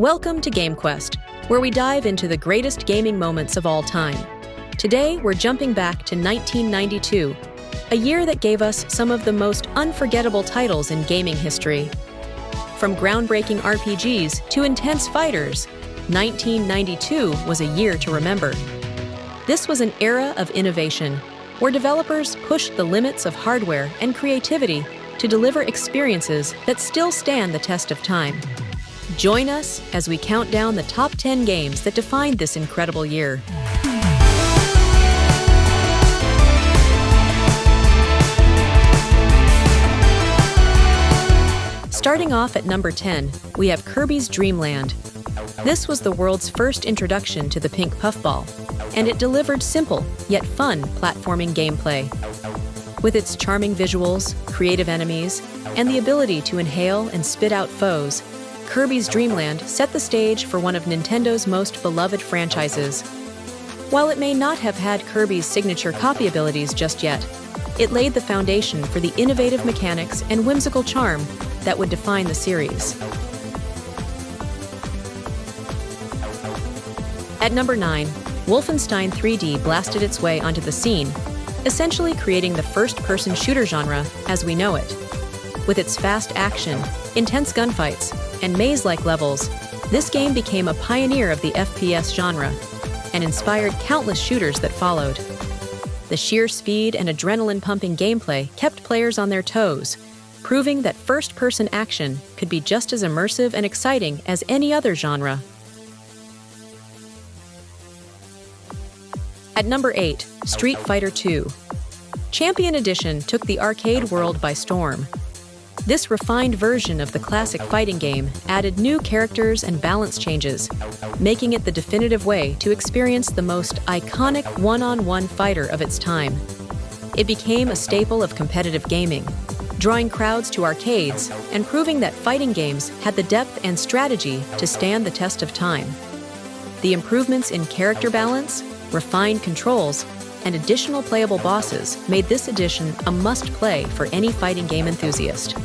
Welcome to GameQuest, where we dive into the greatest gaming moments of all time. Today, we're jumping back to 1992, a year that gave us some of the most unforgettable titles in gaming history. From groundbreaking RPGs to intense fighters, 1992 was a year to remember. This was an era of innovation, where developers pushed the limits of hardware and creativity to deliver experiences that still stand the test of time. Join us as we count down the top 10 games that defined this incredible year. Starting off at number 10, we have Kirby's Dream Land. This was the world's first introduction to the pink puffball, and it delivered simple yet fun platforming gameplay. With its charming visuals, creative enemies, and the ability to inhale and spit out foes, Kirby's Dream Land set the stage for one of Nintendo's most beloved franchises. While it may not have had Kirby's signature copy abilities just yet, it laid the foundation for the innovative mechanics and whimsical charm that would define the series. At number 9, Wolfenstein 3D blasted its way onto the scene, essentially creating the first-person shooter genre as we know it. With its fast action, intense gunfights, and maze-like levels, this game became a pioneer of the FPS genre and inspired countless shooters that followed. The sheer speed and adrenaline-pumping gameplay kept players on their toes, proving that first-person action could be just as immersive and exciting as any other genre. At number 8, Street Fighter II. Champion Edition took the arcade world by storm. This refined version of the classic fighting game added new characters and balance changes, making it the definitive way to experience the most iconic one-on-one fighter of its time. It became a staple of competitive gaming, drawing crowds to arcades and proving that fighting games had the depth and strategy to stand the test of time. The improvements in character balance, refined controls, and additional playable bosses made this edition a must-play for any fighting game enthusiast.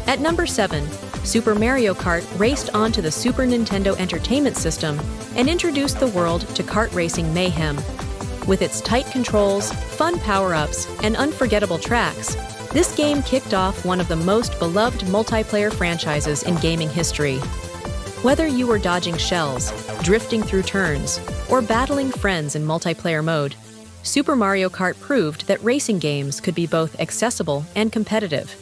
At number 7, Super Mario Kart raced onto the Super Nintendo Entertainment System and introduced the world to kart racing mayhem. With its tight controls, fun power-ups, and unforgettable tracks, this game kicked off one of the most beloved multiplayer franchises in gaming history. Whether you were dodging shells, drifting through turns, or battling friends in multiplayer mode, Super Mario Kart proved that racing games could be both accessible and competitive.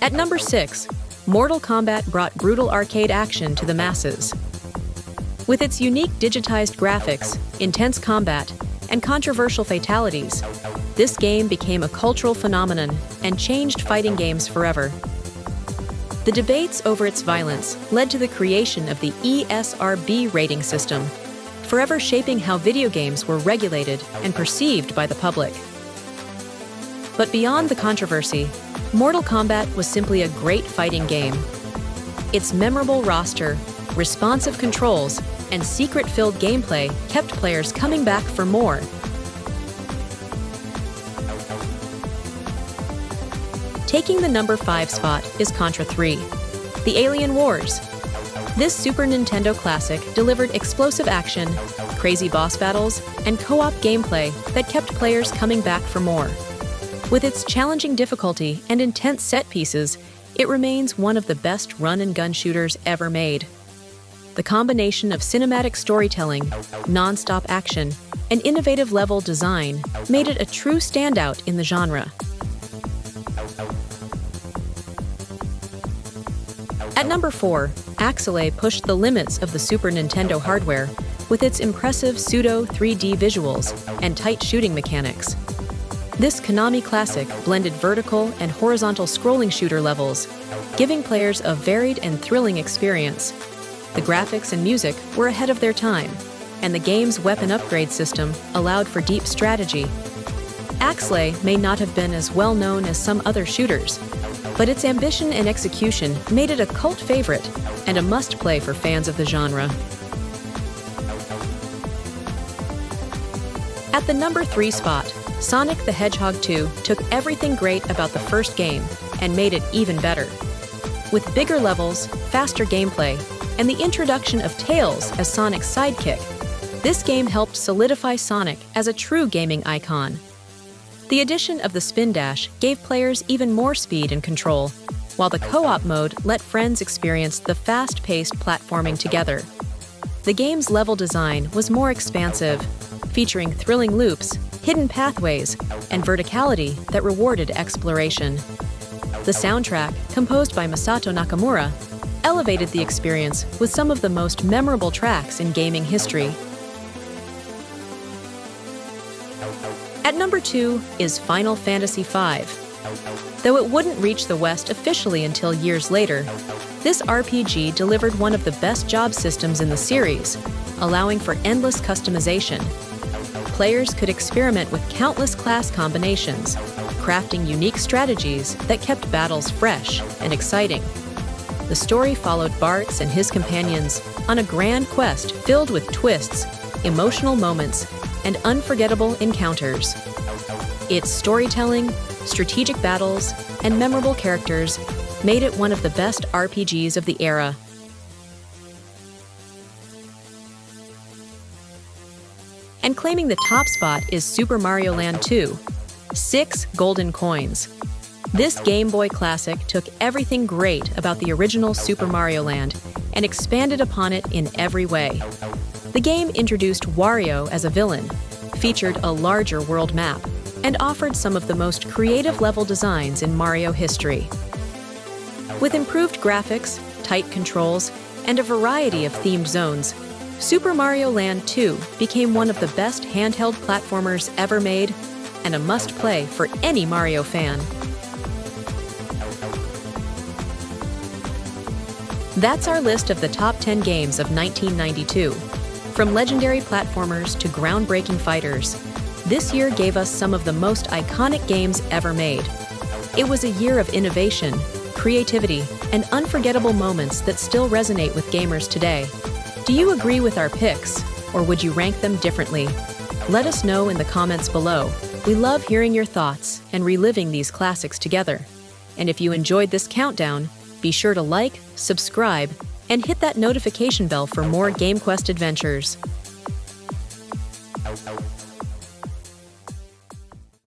At number 6, Mortal Kombat brought brutal arcade action to the masses. With its unique digitized graphics, intense combat, and controversial fatalities, this game became a cultural phenomenon and changed fighting games forever. The debates over its violence led to the creation of the ESRB rating system, forever shaping how video games were regulated and perceived by the public. But beyond the controversy, Mortal Kombat was simply a great fighting game. Its memorable roster, responsive controls, and secret-filled gameplay kept players coming back for more. Taking the number 5 spot is Contra III, The Alien Wars. This Super Nintendo classic delivered explosive action, crazy boss battles, and co-op gameplay that kept players coming back for more. With its challenging difficulty and intense set pieces, it remains one of the best run-and-gun shooters ever made. The combination of cinematic storytelling, non-stop action, and innovative level design made it a true standout in the genre. At number 4, Axelay pushed the limits of the Super Nintendo hardware with its impressive pseudo-3D visuals and tight shooting mechanics. This Konami classic blended vertical and horizontal scrolling shooter levels, giving players a varied and thrilling experience. The graphics and music were ahead of their time, and the game's weapon upgrade system allowed for deep strategy. Axelay may not have been as well known as some other shooters, but its ambition and execution made it a cult favorite and a must-play for fans of the genre. At the number 3 spot, Sonic the Hedgehog 2 took everything great about the first game and made it even better. With bigger levels, faster gameplay, and the introduction of Tails as Sonic's sidekick, this game helped solidify Sonic as a true gaming icon. The addition of the spin dash gave players even more speed and control, while the co-op mode let friends experience the fast-paced platforming together. The game's level design was more expansive, featuring thrilling loops, hidden pathways, and verticality that rewarded exploration. The soundtrack, composed by Masato Nakamura, elevated the experience with some of the most memorable tracks in gaming history. At number 2 is Final Fantasy V. Though it wouldn't reach the West officially until years later, this RPG delivered one of the best job systems in the series, allowing for endless customization. Players could experiment with countless class combinations, crafting unique strategies that kept battles fresh and exciting. The story followed Bartz and his companions on a grand quest filled with twists, emotional moments, and unforgettable encounters. Its storytelling, strategic battles, and memorable characters made it one of the best RPGs of the era. And claiming the top spot is Super Mario Land 2, 6 golden coins. This Game Boy classic took everything great about the original Super Mario Land and expanded upon it in every way. The game introduced Wario as a villain, featured a larger world map, and offered some of the most creative level designs in Mario history. With improved graphics, tight controls, and a variety of themed zones, Super Mario Land 2 became one of the best handheld platformers ever made and a must-play for any Mario fan. That's our list of the top 10 games of 1992. From legendary platformers to groundbreaking fighters, this year gave us some of the most iconic games ever made. It was a year of innovation, creativity, and unforgettable moments that still resonate with gamers today. Do you agree with our picks, or would you rank them differently? Let us know in the comments below. We love hearing your thoughts and reliving these classics together. And if you enjoyed this countdown, be sure to like, subscribe, and hit that notification bell for more GameQuest adventures.